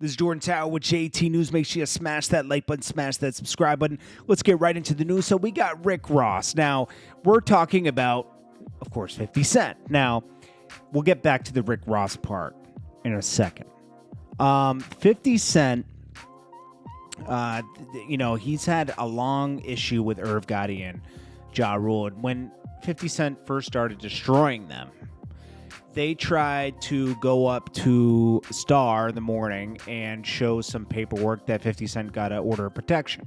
This is Jordan Tower with JT News. Make sure you smash that like button, smash that subscribe button. Let's get right into the news. So we got Rick Ross. Now, we're talking about, of course, 50 Cent. Now, we'll get back to the Rick Ross part in a second. 50 Cent, he's had a long issue with Irv Gotti and Ja Rule. And when 50 Cent first started destroying them, they tried to go up to Star in the morning and show some paperwork that 50 Cent got an order of protection.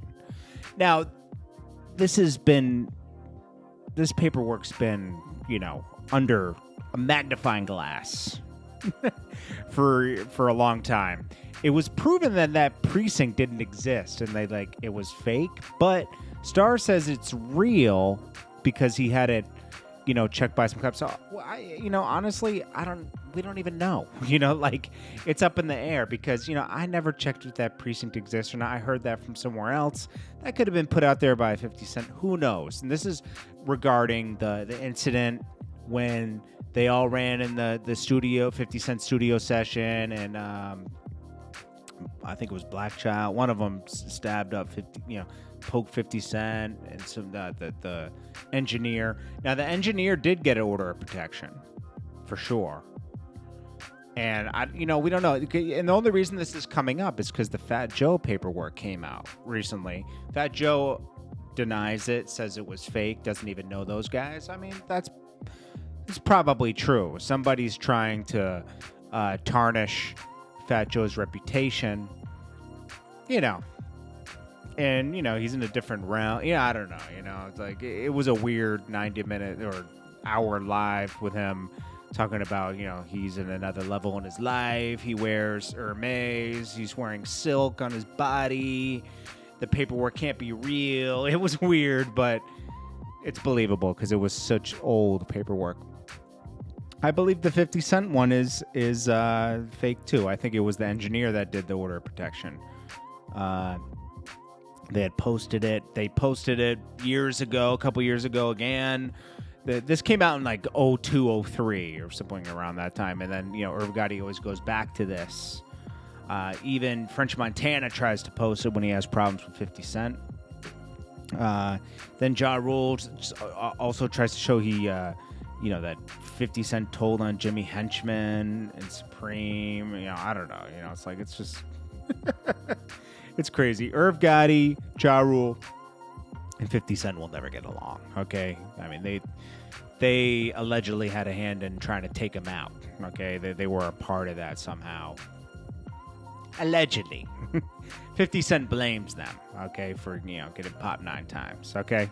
Now, this paperwork's been, under a magnifying glass for a long time. It was proven that precinct didn't exist and it was fake, but Star says it's real because he had it checked by some cops. So, honestly, we don't even know. It's up in the air because, I never checked if that precinct exists or not. I heard that from somewhere else. That could have been put out there by 50 Cent. Who knows? And this is regarding the incident when they all ran in the studio, 50 Cent studio session, and I think it was Black Child. One of them stabbed up 50, poked 50 Cent, and some the engineer. Now, the engineer did get an order of protection, for sure. And we don't know. And the only reason this is coming up is because the Fat Joe paperwork came out recently. Fat Joe denies it, says it was fake, doesn't even know those guys. I mean, it's probably true. Somebody's trying to tarnish Fat Joe's reputation, and he's in a different realm. I don't know. It's like it was a weird 90-minute or hour live with him talking about he's in another level in his life. He wears Hermes. He's wearing silk on his body. The paperwork can't be real. It was weird, but it's believable because it was such old paperwork. I believe the 50 Cent one is fake too. I think it was the engineer that did the order of protection. They had posted it. They posted it a couple years ago again. This came out in 02, 03 or something around that time. And then, Irv Gotti always goes back to this. Even French Montana tries to post it when he has problems with 50 Cent. Then Ja Rule also tries to show that 50 Cent told on Jimmy Henchman and Supreme. I don't know. It's just... It's crazy. Irv Gotti, Ja Rule, and 50 Cent will never get along, okay? I mean, they allegedly had a hand in trying to take him out, okay? They were a part of that somehow. Allegedly. 50 Cent blames them, okay, for, getting popped 9 times, okay?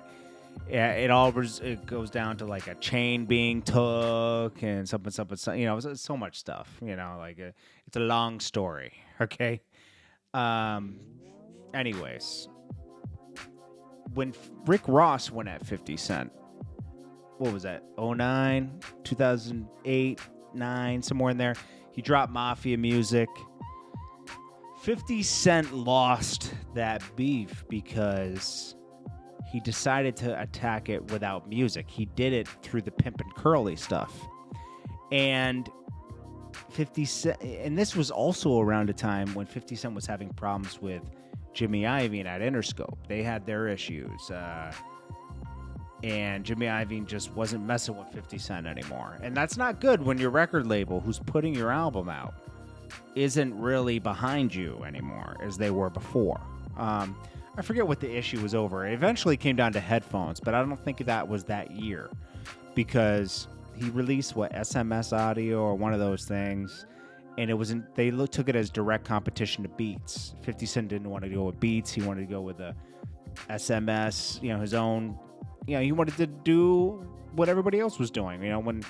Yeah, it goes down to a chain being took and something, so much stuff, it's a long story, okay? Anyways, when Rick Ross went at 50 Cent, what was that? 09, 2008, 9, somewhere in there. He dropped MAfia music. 50 Cent lost that beef because he decided to attack it without music. He did it through the Pimp and Curly stuff. And 50 Cent, and this was also around a time when 50 Cent was having problems with Jimmy Iovine at Interscope. They had their issues, and Jimmy Iovine just wasn't messing with 50 Cent anymore. And that's not good when your record label, who's putting your album out, isn't really behind you anymore as they were before. I forget what the issue was over. It eventually came down to headphones, but I don't think that was that year because he released SMS audio or one of those things, and it wasn't. They took it as direct competition to Beats. 50 Cent didn't want to go with Beats. He wanted to go with the SMS. His own. He wanted to do what everybody else was doing. When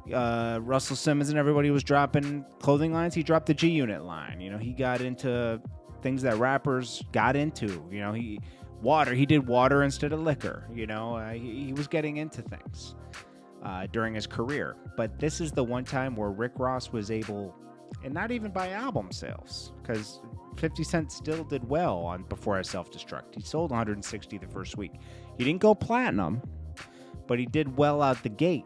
Russell Simmons and everybody was dropping clothing lines, he dropped the G Unit line. He got into things that rappers got into. He did water instead of liquor. He was getting into things during his career. But this is the one time where Rick Ross was able, and not even by album sales, because 50 Cent still did well on Before I Self-Destruct. He sold 160 the first week. He didn't go platinum, but he did well out the gate.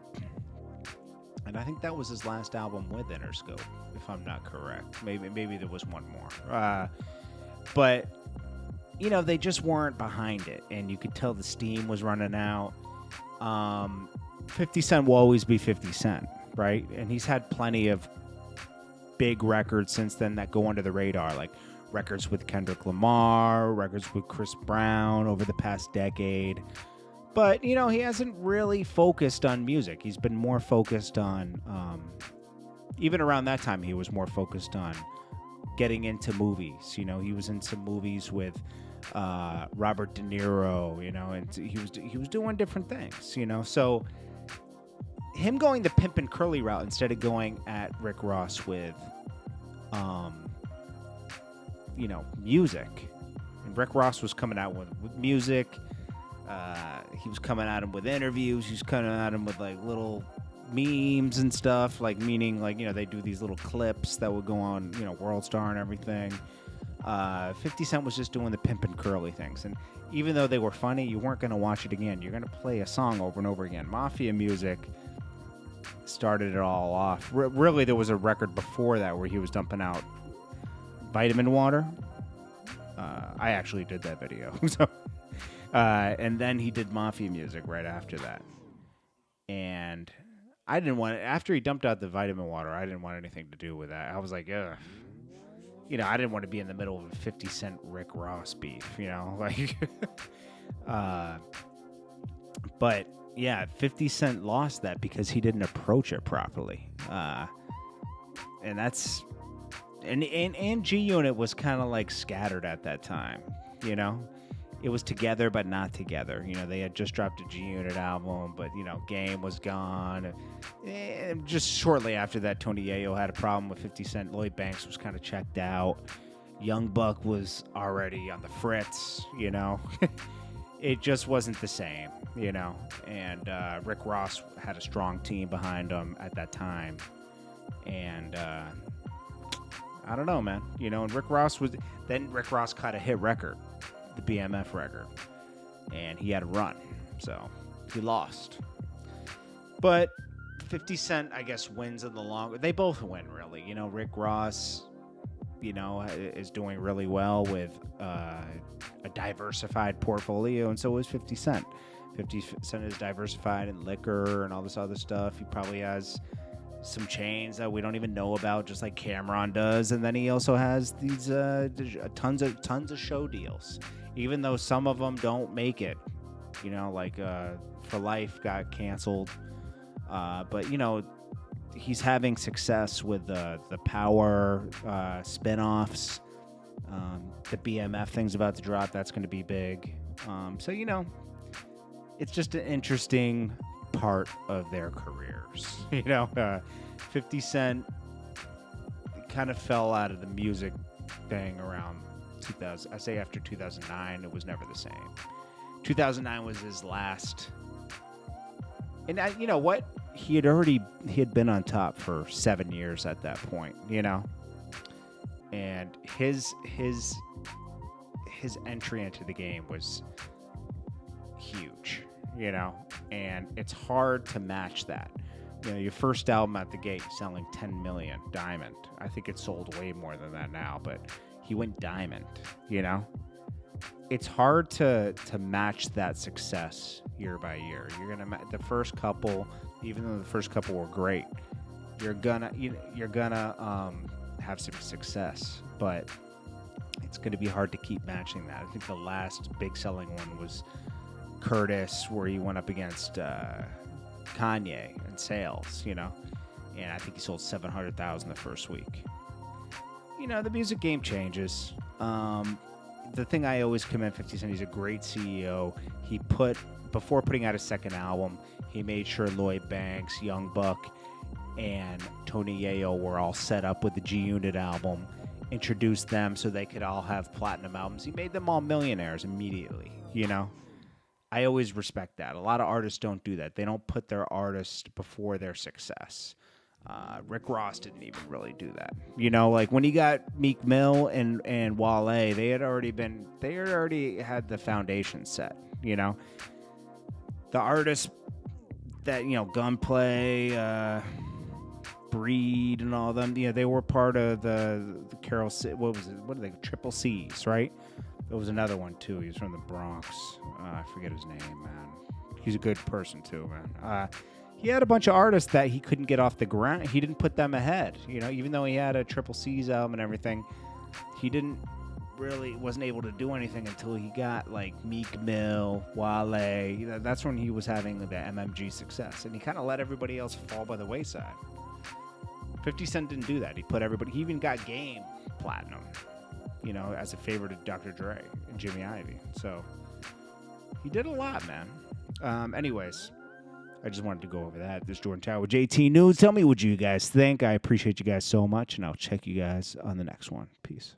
And I think that was his last album with Interscope, if I'm not correct. Maybe there was one more. But, you know, they just weren't behind it, and you could tell the steam was running out. 50 Cent will always be 50 Cent, right? And he's had plenty of big records since then that go under the radar, like records with Kendrick Lamar, records with Chris Brown over the past decade. But, you know, he hasn't really focused on music. He's been more focused on, even around that time, he was more focused on getting into movies. You know, he was in some movies with Robert De Niro, you know, and he was doing different things, you know. So him going the Pimp and Curly route instead of going at Rick Ross with, you know, music. And Rick Ross was coming out with music. He was coming at him with interviews. He was coming at him with like little memes and stuff, like meaning like, you know, they do these little clips that would go on, you know, World Star and everything. 50 Cent was just doing the Pimp and Curly things. And even though they were funny, you weren't going to watch it again. You're going to play a song over and over again. Mafia music started it all off. Really, there was a record before that where he was dumping out vitamin water. I actually did that video. So, and then he did Mafia music right after that. And I didn't want it. After he dumped out the vitamin water, I didn't want anything to do with that. I was like, ugh. You know, I didn't want to be in the middle of a 50 Cent Rick Ross beef, you know, like, but yeah, 50 Cent lost that because he didn't approach it properly. And that's, and G Unit was kind of like scattered at that time, you know, it was together, but not together. You know, they had just dropped a G Unit album, but, you know, Game was gone. And just shortly after that, Tony Yayo had a problem with 50 Cent. Lloyd Banks was kind of checked out. Young Buck was already on the fritz, you know. It just wasn't the same, you know. And Rick Ross had a strong team behind him at that time. And I don't know, man. You know, and Rick Ross cut a hit record, the BMF record, and he had a run, so he lost. But 50 Cent, I guess, wins in the long. They both win, really. You know, Rick Ross, you know, is doing really well with a diversified portfolio, and so is 50 Cent. 50 Cent is diversified in liquor and all this other stuff. He probably has some chains that we don't even know about, just like Cameron does, and then he also has these tons of show deals. Even though some of them don't make it, you know, like For Life got canceled. But, you know, he's having success with the Power spinoffs. The BMF thing's about to drop. That's going to be big. So, you know, it's just an interesting part of their careers. You know, 50 Cent kind of fell out of the music thing around 2000. I say after 2009, it was never the same. 2009 was his last. And you know what? He had been on top for 7 years at that point, you know. And his entry into the game was huge, you know. And it's hard to match that. You know, your first album at the gate selling 10 million, Diamond. I think it sold way more than that now, but he went diamond, you know? It's hard to match that success year by year. You're going to the first couple, even though the first couple were great, you're gonna have some success, but it's going to be hard to keep matching that. I think the last big selling one was Curtis, where he went up against Kanye in sales, you know? And I think he sold 700,000 the first week. You know, the music game changes. The thing I always commend 50 Cent, he's a great CEO. Before putting out his second album, he made sure Lloyd Banks, Young Buck, and Tony Yayo were all set up with the G Unit album, introduced them so they could all have platinum albums. He made them all millionaires immediately, you know? I always respect that. A lot of artists don't do that. They don't put their artist before their success. Rick Ross didn't even really do that. You know, like when he got Meek Mill and Wale, they had already had the foundation set, you know. The artists that, you know, Gunplay, Breed and all of them. Yeah, they were part of the Carol. What was it? What are they? Triple C's, right? There was another one too. He was from the Bronx. I forget his name, man. He's a good person too, man. He had a bunch of artists that he couldn't get off the ground. He didn't put them ahead. You know, even though he had a Triple C's album and everything, he wasn't able to do anything until he got like Meek Mill, Wale. That's when he was having the MMG success, and he kind of let everybody else fall by the wayside. 50 Cent didn't do that. He put everybody. He even got Game platinum, you know, as a favor to Dr. Dre and Jimmy Iovine. So he did a lot, man. Anyways, I just wanted to go over that. This is Jordan Tower with JT News. Tell me what you guys think. I appreciate you guys so much, and I'll check you guys on the next one. Peace.